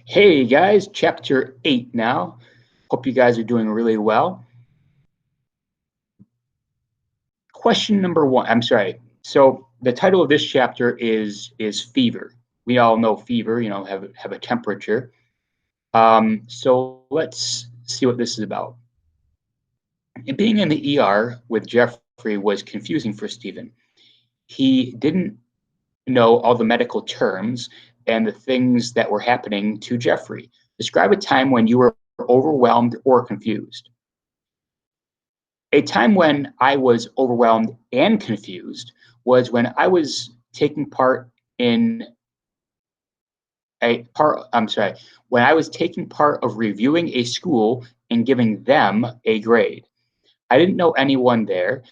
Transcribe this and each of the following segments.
Hey guys, chapter 8 now. Hope you guys are doing really well. Question number 1. I'm sorry. So the title of this chapter is fever. We all know fever, have a temperature. So let's see what this is about. And being in the ER with Jeffrey was confusing for Stephen. He didn't know all the medical terms and the things that were happening to Jeffrey. Describe a time when you were overwhelmed or confused. A time when I was overwhelmed and confused was when I was taking part in when I was taking part of reviewing a school and giving them a grade. I didn't know anyone there.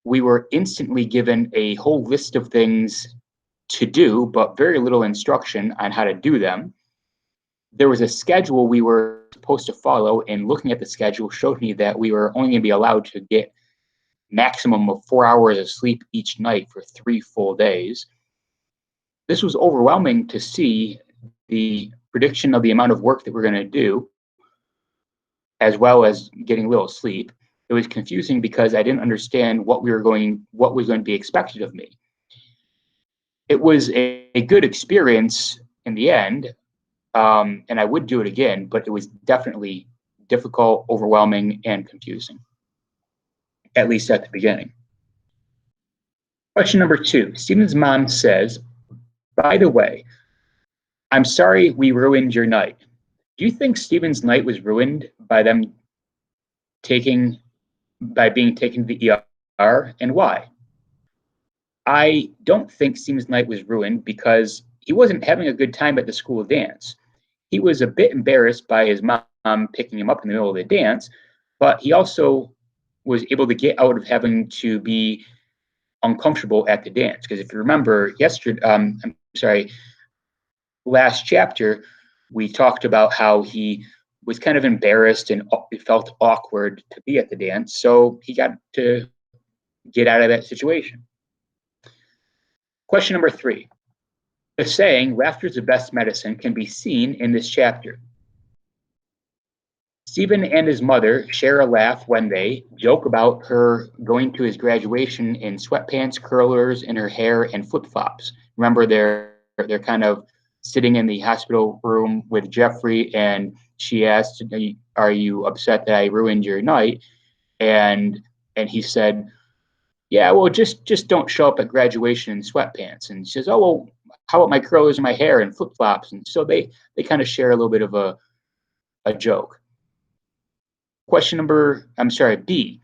We were instantly given a whole list of things to do, but very little instruction on how to do them. There was a schedule we were supposed to follow, and looking at the schedule showed me that we were only going to be allowed to get maximum of 4 hours of sleep each night for 3 full days. This was overwhelming to see the prediction of the amount of work that we're going to do, as well as getting little sleep. It was confusing because I didn't understand what was going to be expected of me. It was a good experience in the end, and I would do it again, but it was definitely difficult, overwhelming, and confusing, at least at the beginning. Question number 2. Stephen's mom says, by the way, I'm sorry we ruined your night. Do you think Stephen's night was ruined by them taking by being taken to the ER, and why? I don't think Stephen's night was ruined because he wasn't having a good time at the school dance. He was a bit embarrassed by his mom picking him up in the middle of the dance, but he also was able to get out of having to be uncomfortable at the dance. Because if you remember last chapter, we talked about how he was kind of embarrassed and it felt awkward to be at the dance. So he got to get out of that situation. Question number 3. The saying, laughter is the best medicine, can be seen in this chapter. Stephen and his mother share a laugh when they joke about her going to his graduation in sweatpants, curlers in her hair, and flip-flops. Remember, they're kind of sitting in the hospital room with Jeffrey, and she asked, "Are you upset that I ruined your night?" And he said, "Yeah, well, just don't show up at graduation in sweatpants." And she says, "Oh, well, how about my curlers and my hair and flip-flops?" And so they kind of share a little bit of a joke. B.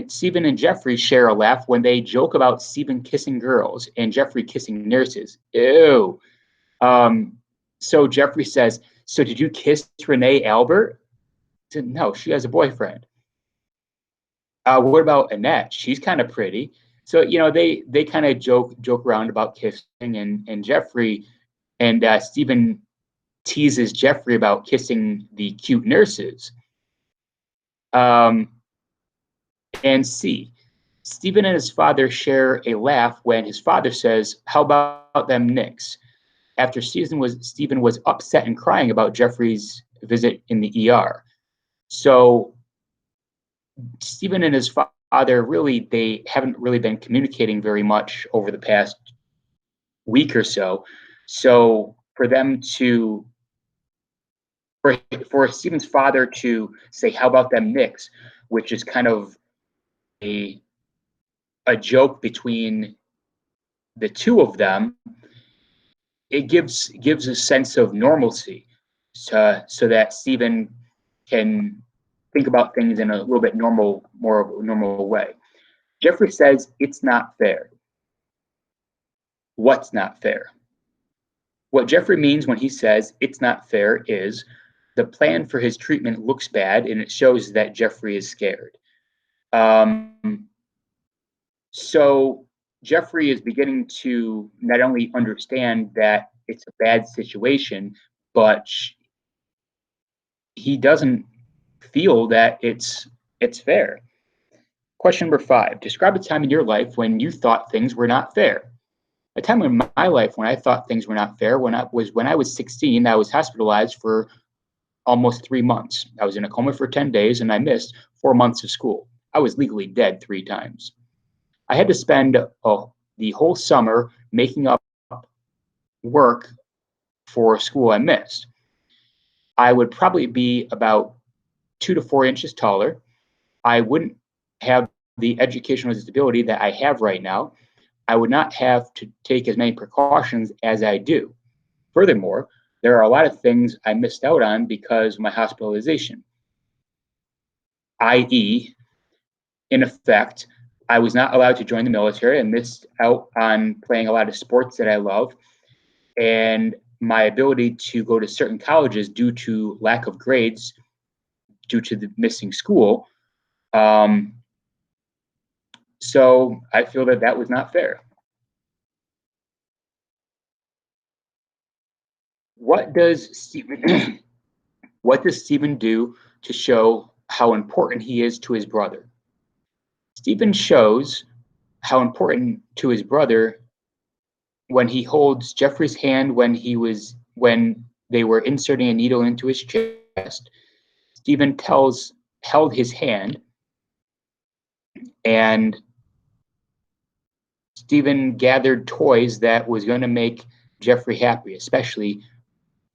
Stephen and Jeffrey share a laugh when they joke about Stephen kissing girls and Jeffrey kissing nurses. Ew. So Jeffrey says, "So did you kiss Renee Albert?" I said, "No, she has a boyfriend." What about Annette? She's kind of pretty. So they kind of joke around about kissing, and Jeffrey and Stephen teases Jeffrey about kissing the cute nurses. And C. Stephen and his father share a laugh when his father says, "How about them Knicks?" After Stephen was upset and crying about Jeffrey's visit in the ER. So Stephen and his father they haven't really been communicating very much over the past week or so. So for them to for Stephen's father to say, "How about them Knicks?" which is kind of a joke between the two of them, it gives a sense of normalcy, so that Stephen can think about things in a little bit more normal way. Jeffrey says it's not fair. What's not fair? What Jeffrey means when he says it's not fair is the plan for his treatment looks bad and it shows that Jeffrey is scared. So Jeffrey is beginning to not only understand that it's a bad situation, but he doesn't feel that it's fair. Question number 5. Describe a time in your life when you thought things were not fair. A time in my life when I thought things were not fair when I was 16. I was hospitalized for almost 3 months. I was in a coma for 10 days and I missed 4 months of school. I was legally dead 3 times. I had to spend the whole summer making up work for school I missed. I would probably be about 2 to 4 inches taller. I wouldn't have the educational disability that I have right now. I would not have to take as many precautions as I do. Furthermore, there are a lot of things I missed out on because of my hospitalization, i.e., in effect, I was not allowed to join the military. I missed out on playing a lot of sports that I love, and my ability to go to certain colleges due to lack of grades, due to the missing school. Um, so I feel that that was not fair. What does Stephen what does Stephen do to show how important he is to his brother? Stephen shows how important to his brother when he holds Jeffrey's hand when they were inserting a needle into his chest. Stephen tells held his hand, and Stephen gathered toys that was going to make Jeffrey happy, especially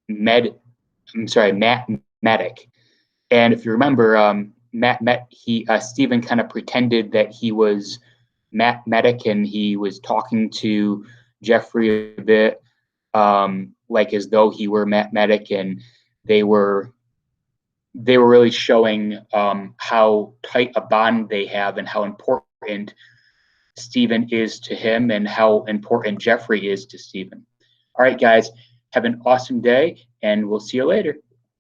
Med. I'm sorry, Matt Medic. And if you remember, Stephen kind of pretended that he was Matt Medic, and he was talking to Jeffrey a bit, like as though he were Matt Medic, and they were they were really showing how tight a bond they have and how important Stephen is to him and how important Jeffrey is to Stephen. All right, guys, have an awesome day, and we'll see you later.